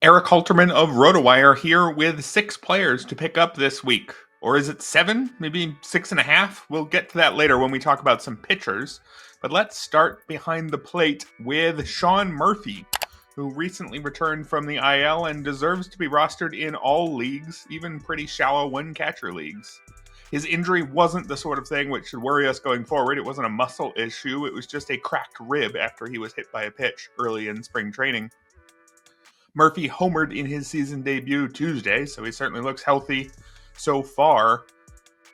Erik Halterman of RotoWire here with 6 players to pick up this week. Or is it 7? Maybe 6.5? We'll get to that later when we talk about some pitchers. But let's start behind the plate with Sean Murphy, who recently returned from the IL and deserves to be rostered in all leagues, even pretty shallow one-catcher leagues. His injury wasn't the sort of thing which should worry us going forward. It wasn't a muscle issue. It was just a cracked rib after he was hit by a pitch early in spring training. Murphy homered in his season debut Tuesday, so he certainly looks healthy so far.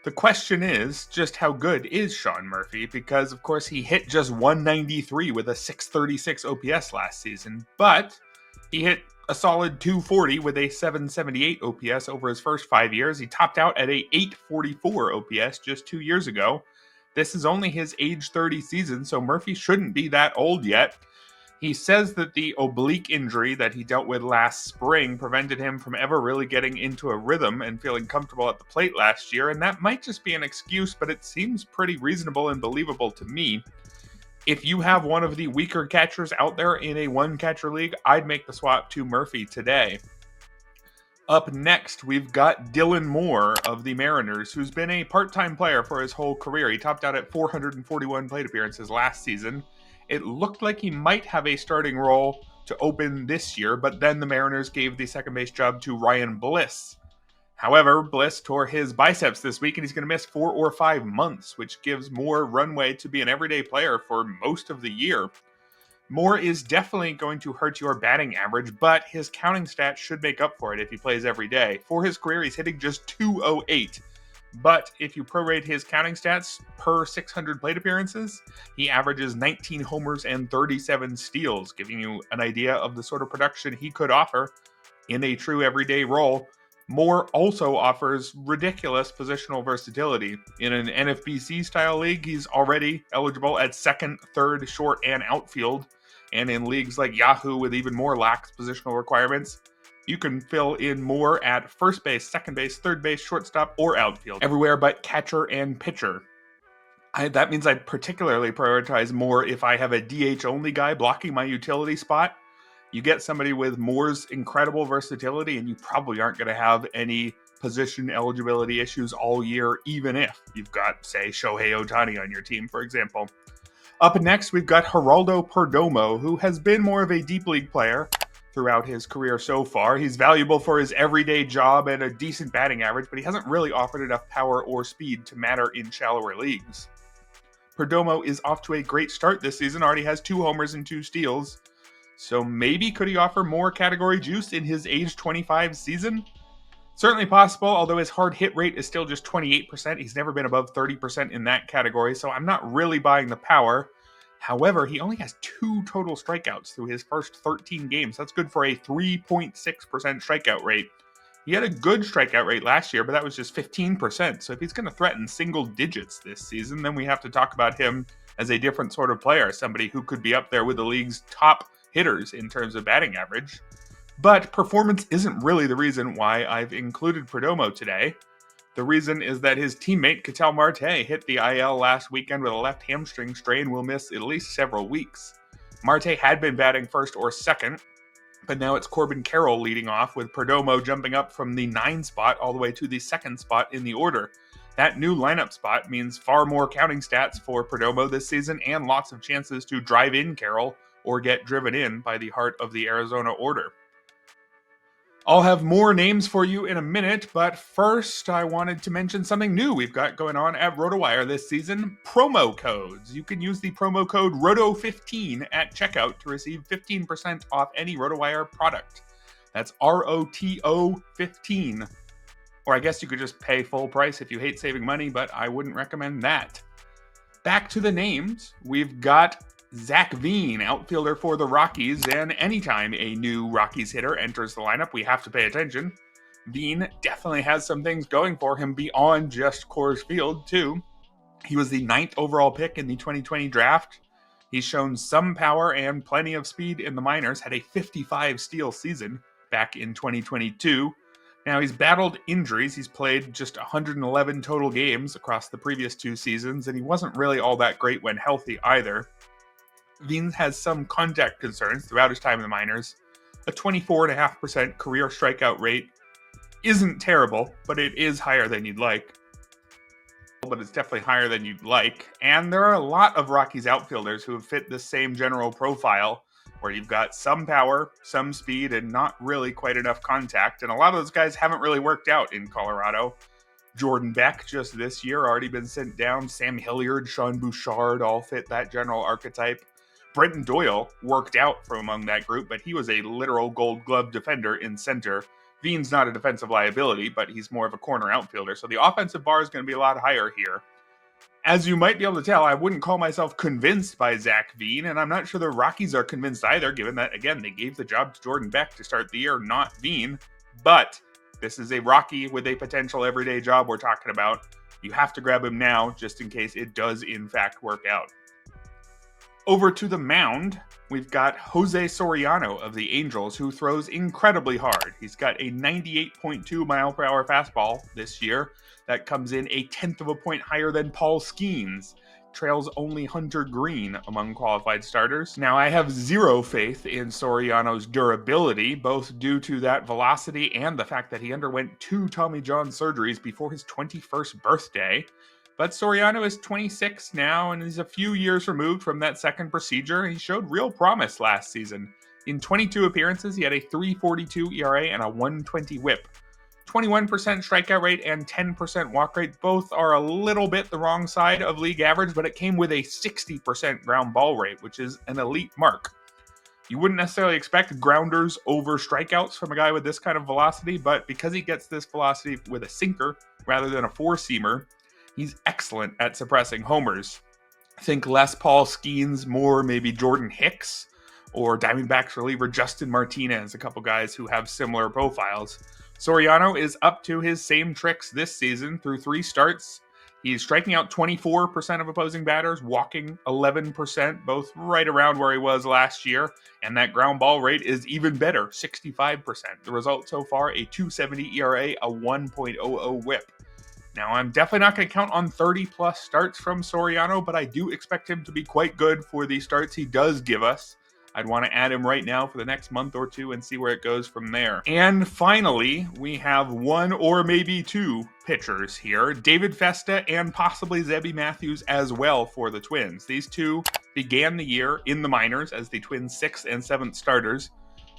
The question is, just how good is Sean Murphy? Because, of course, he hit just 193 with a 636 OPS last season, but he hit a solid 240 with a 778 OPS over his first 5 years. He topped out at a 844 OPS just 2 years ago. This is only his age 30 season, so Murphy shouldn't be that old yet. He says that the oblique injury that he dealt with last spring prevented him from ever really getting into a rhythm and feeling comfortable at the plate last year, and that might just be an excuse, but it seems pretty reasonable and believable to me. If you have one of the weaker catchers out there in a one-catcher league, I'd make the swap to Murphy today. Up next, we've got Dylan Moore of the Mariners, who's been a part-time player for his whole career. He topped out at 441 plate appearances last season. It looked like he might have a starting role to open this year, but then the Mariners gave the second base job to Ryan Bliss. However, Bliss tore his biceps this week, and he's going to miss 4 or 5 months, which gives Moore runway to be an everyday player for most of the year. Moore is definitely going to hurt your batting average, but his counting stats should make up for it if he plays every day. For his career, he's hitting just 208. But if you prorate his counting stats per 600 plate appearances, he averages 19 homers and 37 steals, giving you an idea of the sort of production he could offer in a true everyday role. Moore also offers ridiculous positional versatility. In an NFBC-style league, he's already eligible at second, third, short, and outfield. And in leagues like Yahoo with even more lax positional requirements, you can fill in Moore at first base, second base, third base, shortstop, or outfield. Everywhere but catcher and pitcher. That means I'd particularly prioritize Moore if I have a DH-only guy blocking my utility spot. You get somebody with Moore's incredible versatility, and you probably aren't going to have any position eligibility issues all year, even if you've got, say, Shohei Ohtani on your team, for example. Up next, we've got Geraldo Perdomo, who has been more of a deep league player throughout his career so far. He's valuable for his everyday job and a decent batting average, but he hasn't really offered enough power or speed to matter in shallower leagues. Perdomo is off to a great start this season, already has 2 homers and 2 steals, so maybe could he offer more category juice in his age 25 season? Certainly possible, although his hard hit rate is still just 28%. He's never been above 30% in that category, so I'm not really buying the power. However, he only has 2 total strikeouts through his first 13 games. That's good for a 3.6% strikeout rate. He had a good strikeout rate last year, but that was just 15%. So if he's going to threaten single digits this season, then we have to talk about him as a different sort of player, somebody who could be up there with the league's top hitters in terms of batting average. But performance isn't really the reason why I've included Perdomo today. The reason is that his teammate, Ketel Marte, hit the IL last weekend with a left hamstring strain, will miss at least several weeks. Marte had been batting first or second, but now it's Corbin Carroll leading off, with Perdomo jumping up from the 9 spot all the way to the 2nd spot in the order. That new lineup spot means far more counting stats for Perdomo this season and lots of chances to drive in Carroll or get driven in by the heart of the Arizona order. I'll have more names for you in a minute, but first I wanted to mention something new we've got going on at RotoWire this season, promo codes. You can use the promo code ROTO15 at checkout to receive 15% off any RotoWire product. That's ROTO 15. Or I guess you could just pay full price if you hate saving money, but I wouldn't recommend that. Back to the names, we've got Zac Veen, outfielder for the Rockies, and anytime a new Rockies hitter enters the lineup, we have to pay attention. Veen definitely has some things going for him beyond just Coors Field, too. He was the 9th overall pick in the 2020 draft. He's shown some power and plenty of speed in the minors, had a 55 steal season back in 2022. Now, he's battled injuries. He's played just 111 total games across the previous 2 seasons, and he wasn't really all that great when healthy either. Veen has some contact concerns throughout his time in the minors. A 24.5% career strikeout rate isn't terrible, but it is higher than you'd like. But it's definitely higher than you'd like. And there are a lot of Rockies outfielders who have fit the same general profile, where you've got some power, some speed, and not really quite enough contact. And a lot of those guys haven't really worked out in Colorado. Jordan Beck just this year already been sent down. Sam Hilliard, Sean Bouchard all fit that general archetype. Brenton Doyle worked out from among that group, but he was a literal gold glove defender in center. Veen's not a defensive liability, but he's more of a corner outfielder, so the offensive bar is going to be a lot higher here. As you might be able to tell, I wouldn't call myself convinced by Zac Veen, and I'm not sure the Rockies are convinced either, given that, again, they gave the job to Jordan Beck to start the year, not Veen. But this is a Rocky with a potential everyday job we're talking about. You have to grab him now, just in case it does, in fact, work out. Over to the mound, we've got José Soriano of the Angels, who throws incredibly hard. He's got a 98.2 mile per hour fastball this year. That comes in a 1/10 of a point higher than Paul Skeens. Trails only Hunter Green among qualified starters. Now, I have zero faith in Soriano's durability, both due to that velocity and the fact that he underwent 2 Tommy John surgeries before his 21st birthday. But Soriano is 26 now, and he's a few years removed from that second procedure. He showed real promise last season. In 22 appearances, he had a 3.42 ERA and a 1.20 whip. 21% strikeout rate and 10% walk rate, both are a little bit the wrong side of league average, but it came with a 60% ground ball rate, which is an elite mark. You wouldn't necessarily expect grounders over strikeouts from a guy with this kind of velocity, but because he gets this velocity with a sinker rather than a four-seamer, he's excellent at suppressing homers. Think less Paul Skeens, more maybe Jordan Hicks, or Diamondbacks reliever Justin Martinez, a couple guys who have similar profiles. Soriano is up to his same tricks this season through 3 starts. He's striking out 24% of opposing batters, walking 11%, both right around where he was last year. And that ground ball rate is even better, 65%. The result so far, a 2.70 ERA, a 1.00 whip. Now, I'm definitely not going to count on 30-plus starts from Soriano, but I do expect him to be quite good for the starts he does give us. I'd want to add him right now for the next month or two and see where it goes from there. And finally, we have 1 or maybe 2 pitchers here. David Festa and possibly Zebby Matthews as well for the Twins. These two began the year in the minors as the Twins' 6th and 7th starters,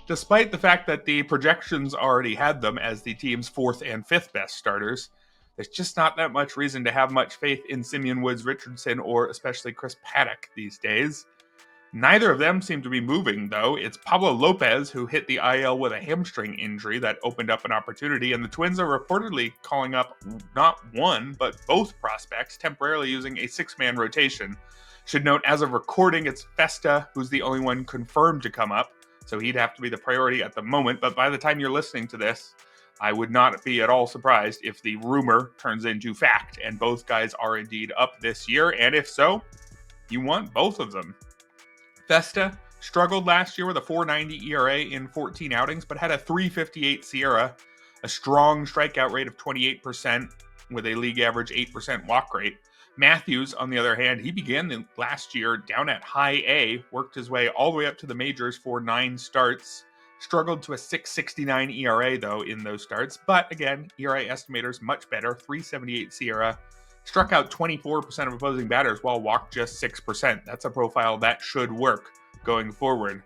despite the fact that the projections already had them as the team's 4th and 5th best starters. There's just not that much reason to have much faith in Simeon Woods Richardson or especially Chris Paddock these days. Neither of them seem to be moving, though. It's Pablo Lopez who hit the IL with a hamstring injury that opened up an opportunity, and the Twins are reportedly calling up not one, but both prospects, temporarily using a 6-man rotation. Should note, as of recording, it's Festa who's the only one confirmed to come up, so he'd have to be the priority at the moment, but by the time you're listening to this, I would not be at all surprised if the rumor turns into fact, and both guys are indeed up this year, and if so, you want both of them. Festa struggled last year with a 4.90 ERA in 14 outings, but had a 3.58 SIERA, a strong strikeout rate of 28% with a league average 8% walk rate. Matthews, on the other hand, he began the last year down at high A, worked his way all the way up to the majors for 9 starts, struggled to a 6.69 ERA, though, in those starts, but again, ERA estimators much better, 3.78 SIERA, struck out 24% of opposing batters while walked just 6%. That's a profile that should work going forward.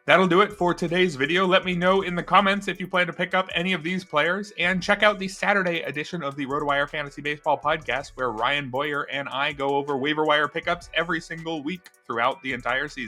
That'll do it for today's video. Let me know in the comments if you plan to pick up any of these players, and check out the Saturday edition of the RotoWire Fantasy Baseball podcast, where Ryan Boyer and I go over waiver wire pickups every single week throughout the entire season.